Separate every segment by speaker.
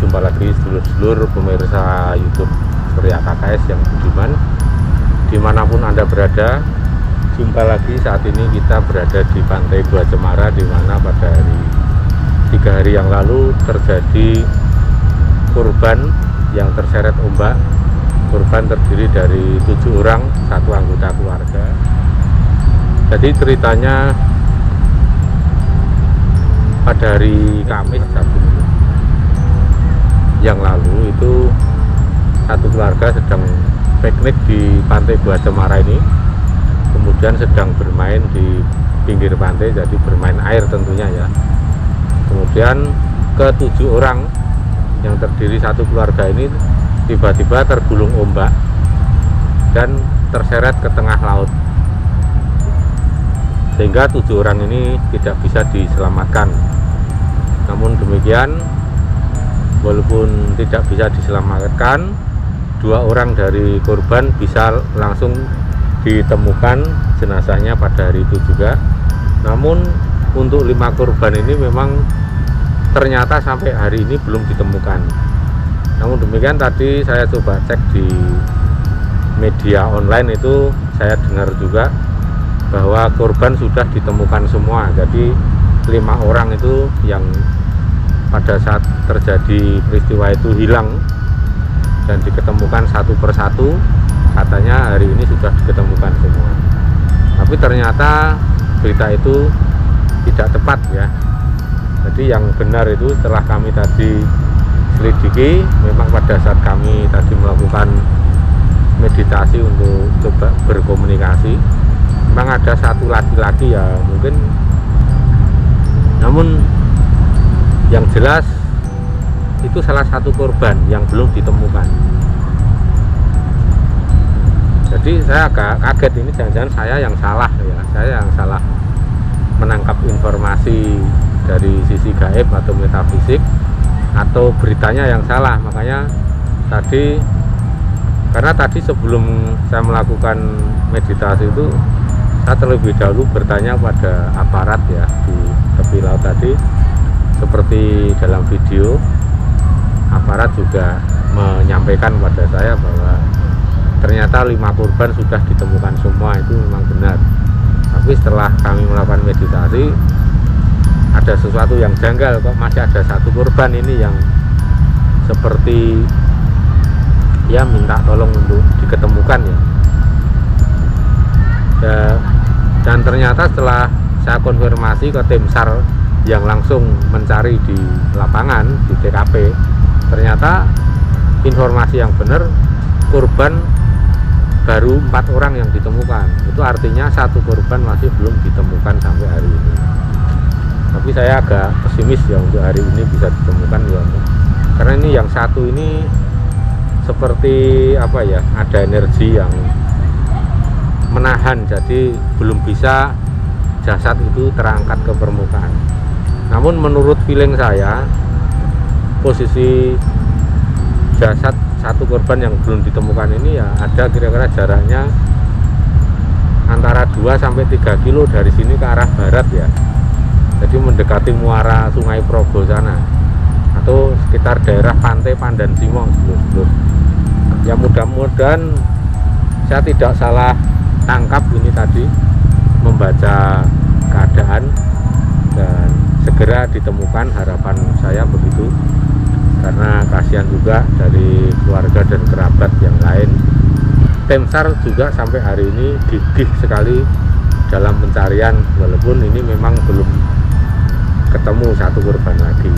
Speaker 1: Jumpa lagi sedulur-sedulur pemirsa YouTube Surya KKS yang budiman, dimanapun Anda berada. Jumpa lagi, saat ini kita berada di Pantai Gua Cemara, di mana pada 3 hari yang lalu terjadi korban yang terseret ombak. Korban terdiri dari 7 orang, 1 anggota keluarga. Jadi ceritanya pada hari Kamis Sabtu yang lalu itu satu keluarga sedang piknik di Pantai Gua Cemara ini, kemudian sedang bermain di pinggir pantai, jadi bermain air tentunya ya. Kemudian ke-7 orang yang terdiri satu keluarga ini tiba-tiba tergulung ombak dan terseret ke tengah laut, sehingga 7 orang ini tidak bisa diselamatkan. Namun demikian, walaupun tidak bisa diselamatkan, 2 orang dari korban bisa langsung ditemukan jenazahnya pada hari itu juga. Namun untuk 5 korban ini memang ternyata sampai hari ini belum ditemukan. Namun demikian, tadi saya coba cek di media online itu, saya dengar juga bahwa korban sudah ditemukan semua. Jadi 5 orang itu yang pada saat terjadi peristiwa itu hilang dan diketemukan satu persatu, katanya hari ini sudah diketemukan semua. Tapi ternyata berita itu tidak tepat ya. Jadi yang benar itu setelah kami tadi selidiki, memang pada saat kami tadi melakukan meditasi untuk coba berkomunikasi, memang ada satu laki-laki ya mungkin, namun yang jelas itu salah satu korban yang belum ditemukan. Jadi saya agak kaget, ini jangan-jangan saya yang salah ya, saya yang salah menangkap informasi dari sisi gaib atau metafisik, atau beritanya yang salah. Makanya tadi, karena tadi sebelum saya melakukan meditasi itu, saya terlebih dahulu bertanya pada aparat ya di tepi laut tadi, seperti dalam video. Aparat juga menyampaikan pada saya bahwa ternyata 5 korban sudah ditemukan semua, itu memang benar. Tapi setelah kami melakukan meditasi, ada sesuatu yang janggal, kok masih ada satu korban ini yang seperti ya minta tolong untuk diketemukan ya. Dan ternyata setelah saya konfirmasi ke tim SAR yang langsung mencari di lapangan, di TKP, ternyata informasi yang benar, korban baru 4 orang yang ditemukan. Itu artinya satu korban masih belum ditemukan sampai hari ini. Tapi saya agak pesimis ya untuk hari ini bisa ditemukan ya. Karena ini yang satu ini seperti apa ya, ada energi yang menahan, jadi belum bisa jasad itu terangkat ke permukaan. Namun menurut feeling saya, posisi jasad satu korban yang belum ditemukan ini ya ada kira-kira jaraknya antara 2-3 kilo dari sini ke arah barat ya. Jadi mendekati muara Sungai Progo sana, atau sekitar daerah pantai Pandan Simong. Ya mudah-mudahan saya tidak salah tangkap ini tadi, membaca keadaan, dan segera ditemukan, harapan saya begitu. Karena kasihan juga dari keluarga dan kerabat yang lain. Tim SAR juga sampai hari ini gigih sekali dalam pencarian, walaupun ini memang belum ketemu satu korban lagi.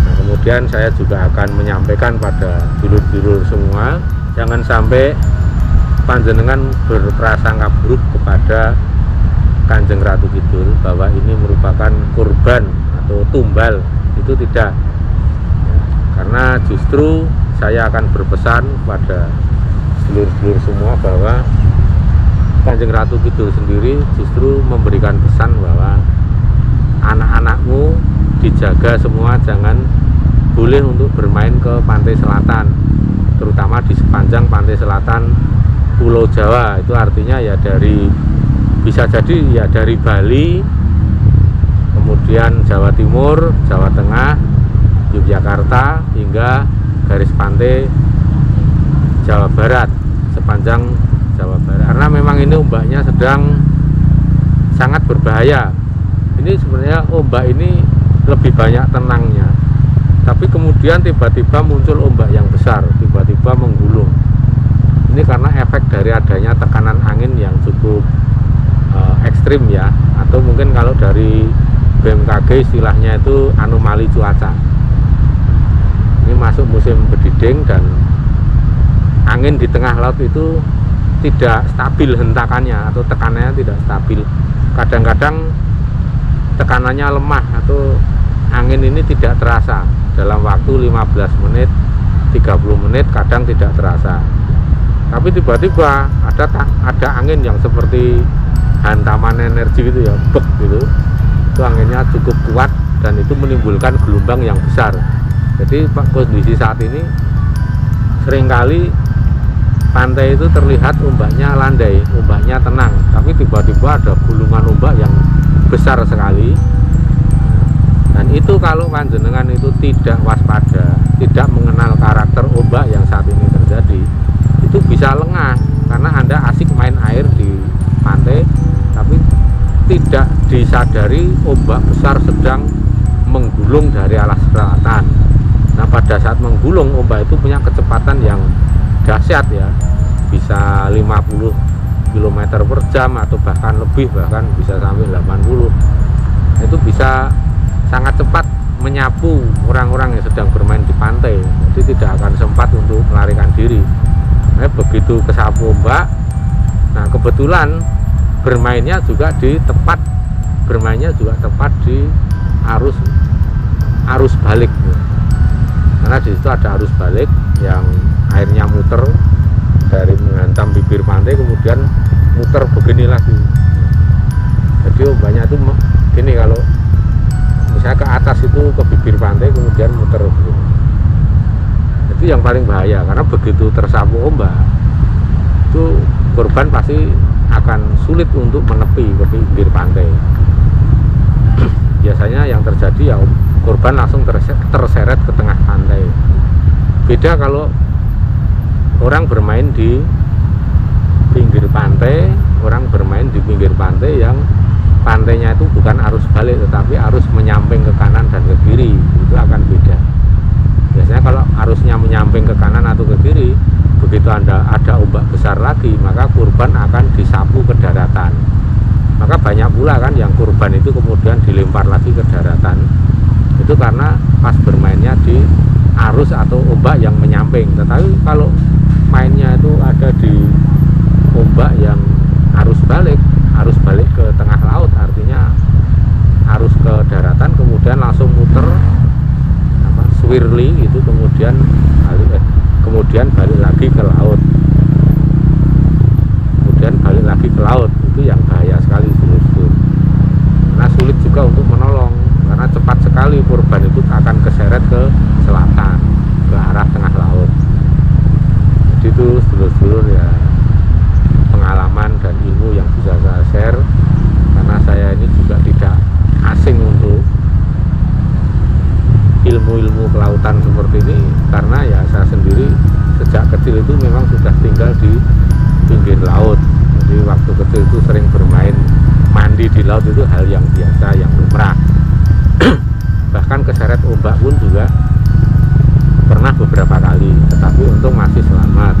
Speaker 1: Nah, kemudian saya juga akan menyampaikan pada dulur-dulur semua, jangan sampai panjenengan berprasangka buruk kepada Kanjeng Ratu Kidul bahwa ini merupakan korban atau tumbal. Itu tidak. Karena justru saya akan berpesan pada seluruh semua bahwa Kanjeng Ratu Kidul sendiri justru memberikan pesan bahwa anak-anakmu dijaga semua, jangan boleh untuk bermain ke pantai selatan, terutama di sepanjang pantai selatan Pulau Jawa. Itu artinya ya dari, bisa jadi ya dari Bali, kemudian Jawa Timur, Jawa Tengah, Yogyakarta hingga garis pantai Jawa Barat, sepanjang Jawa Barat. Karena memang ini ombaknya sedang sangat berbahaya. Ini sebenarnya ombak ini lebih banyak tenangnya, tapi kemudian tiba-tiba muncul ombak yang besar, tiba-tiba menggulung. Ini karena efek dari adanya tekanan angin yang cukup ekstrim ya, atau mungkin kalau dari BMKG istilahnya itu anomali cuaca. Ini masuk musim berdiding dan angin di tengah laut itu tidak stabil hentakannya atau tekanannya tidak stabil. Kadang-kadang tekanannya lemah atau angin ini tidak terasa dalam waktu 15 menit, 30 menit kadang tidak terasa. Tapi tiba-tiba ada angin yang seperti hantaman energi gitu ya, bek gitu. Itu anginnya cukup kuat dan itu menimbulkan gelombang yang besar. Jadi kondisi saat ini seringkali pantai itu terlihat ombaknya landai, ombaknya tenang, tapi tiba-tiba ada gulungan ombak yang besar sekali. Dan itu kalau panjenengan itu tidak waspada, tidak mengenal karakter ombak yang saat ini terjadi, itu bisa lengah karena Anda asik main air di pantai tapi tidak disadari ombak besar sedang menggulung dari arah selatan. Nah, pada saat menggulung, ombak itu punya kecepatan yang dahsyat ya, bisa 50 km per jam atau bahkan lebih, bahkan bisa sampai 80. Itu bisa sangat cepat menyapu orang-orang yang sedang bermain di pantai, jadi tidak akan sempat untuk melarikan diri. Nah, begitu kesapu ombak, nah kebetulan bermainnya juga tepat di arus balik, karena di situ ada arus balik yang airnya muter dari menghantam bibir pantai kemudian muter begini lagi. Jadi ombaknya itu gini, kalau misalnya ke atas itu ke bibir pantai kemudian muter begini. Itu yang paling bahaya karena begitu tersapu ombak itu korban pasti akan sulit untuk menepi ke bibir pantai. Biasanya yang terjadi ya korban langsung terseret ke tengah pantai. Beda kalau orang bermain di pinggir pantai, orang bermain di pinggir pantai yang pantainya itu bukan arus balik tetapi arus menyamping ke kanan dan ke kiri, itu akan beda. Biasanya kalau arusnya menyamping ke kanan atau ke kiri, begitu ada ombak besar lagi maka korban akan disapu ke daratan. Maka banyak pula kan yang korban itu kemudian dilempar lagi ke daratan, itu karena pas bermainnya di arus atau ombak yang menyamping. Tetapi kalau mainnya itu ada di ombak yang arus balik ke tengah laut, artinya arus ke daratan kemudian langsung muter swirly itu, kemudian balik lagi ke laut, itu yang bahaya sekali dulur-dulur. Karena sulit juga untuk menolong karena cepat sekali korban itu akan keseret ke selatan, ke arah tengah laut. Jadi itu dulur-dulur ya, pengalaman dan ilmu yang bisa saya share, karena saya ini juga tidak asing untuk ilmu-ilmu kelautan seperti ini, karena ya saya sendiri sejak kecil itu memang sudah tinggal di pinggir laut. Jadi waktu kecil itu sering bermain mandi di laut, itu hal yang biasa, yang lumrah. Bahkan keseret ombak pun juga pernah beberapa kali, tetapi untung masih selamat.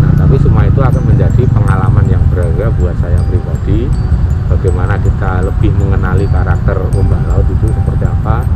Speaker 1: Nah, tapi semua itu akan menjadi pengalaman yang berharga buat saya pribadi, bagaimana kita lebih mengenali karakter ombak laut itu seperti apa,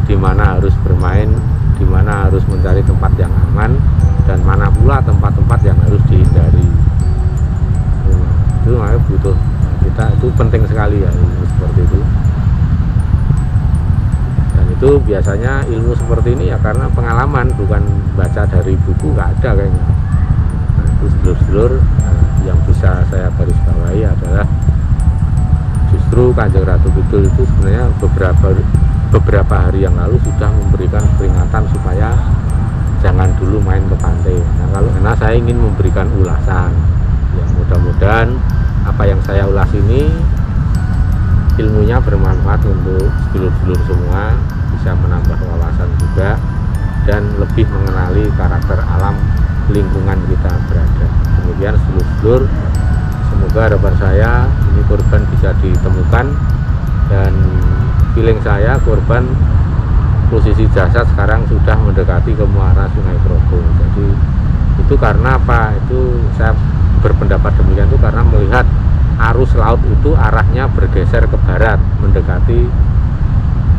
Speaker 1: di mana harus bermain, di mana harus mencari tempat yang aman, dan mana pula tempat-tempat yang harus dihindari. Itu makanya butuh kita, itu penting sekali ya ilmu seperti itu. Dan itu biasanya ilmu seperti ini ya karena pengalaman, bukan baca dari buku, nggak ada kayaknya. Nah, itu sedulur-sedulur yang bisa saya garis bawahi adalah justru Kanjeng Ratu Kidul itu sebenarnya beberapa hari yang lalu sudah memberikan peringatan supaya jangan dulu main ke pantai. Nah, karena saya ingin memberikan ulasan, ya mudah-mudahan apa yang saya ulas ini ilmunya bermanfaat untuk sedulur-sedulur semua, bisa menambah wawasan juga. dan lebih mengenali karakter alam lingkungan kita berada. Kemudian sedulur-sedulur, semoga harapan saya ini korban bisa ditemukan, dan feeling saya korban posisi jasad sekarang sudah mendekati ke muara Sungai Progo. Jadi itu karena apa? Itu saya berpendapat demikian itu karena melihat arus laut itu arahnya bergeser ke barat mendekati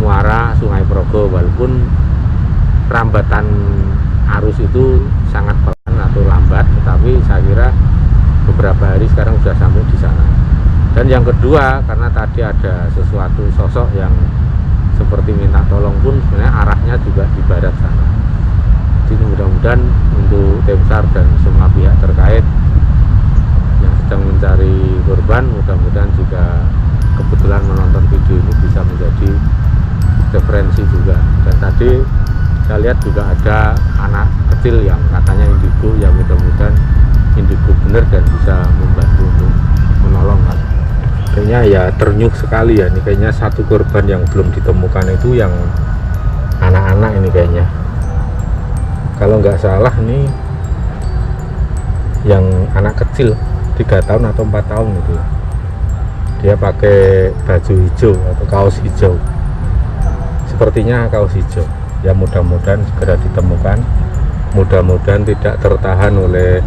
Speaker 1: muara Sungai Progo, walaupun rambatan arus itu sangat pelan atau lambat, tetapi saya kira beberapa hari sekarang sudah sampai di sana. Dan yang kedua, karena tadi ada sesuatu sosok yang seperti minta tolong pun sebenarnya arahnya juga di barat sana. Jadi mudah-mudahan untuk tim SAR dan semua pihak terkait yang sedang mencari korban, mudah-mudahan juga kebetulan menonton video ini bisa menjadi referensi juga. Dan tadi saya lihat juga ada anak kecil yang katanya indigo, yang mudah-mudahan indigo benar dan bisa membantu untuk menolong. Kayaknya ya ternyuk sekali ya, ini kayaknya satu korban yang belum ditemukan itu yang anak-anak ini kayaknya, kalau nggak salah nih yang anak kecil 3 tahun atau 4 tahun gitu ya. Dia pakai baju hijau atau kaos hijau, sepertinya kaos hijau ya. Mudah-mudahan segera ditemukan, mudah-mudahan tidak tertahan oleh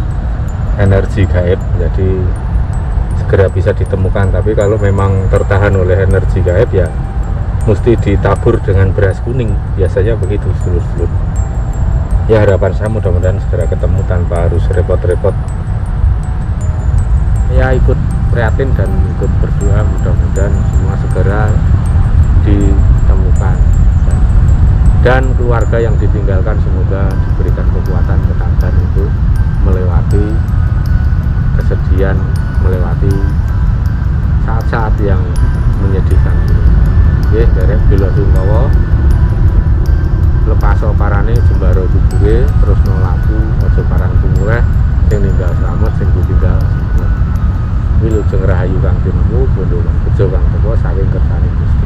Speaker 1: energi gaib, jadi segera bisa ditemukan. Tapi kalau memang tertahan oleh energi gaib ya mesti ditabur dengan beras kuning, biasanya begitu sedulur-sedulur. Ya harapan saya mudah-mudahan segera ketemu tanpa harus repot-repot. Ya ikut prihatin dan ikut berdoa, mudah-mudahan semua segera ditemukan, dan keluarga yang ditinggalkan semoga diberikan kekuatan, ketabahan untuk melewati kesedihan, melewati saat-saat yang menyedihkan ini. Nggih, derek bila sungkawa lepaso parane jembaro jebule, terus nolaku aja parang tumureh, sing ninggal selamat, sing ditinggal selamat. Wilujeng rahayu kang tinemu, bondo kang bejo kang teko saking kersane Gusti.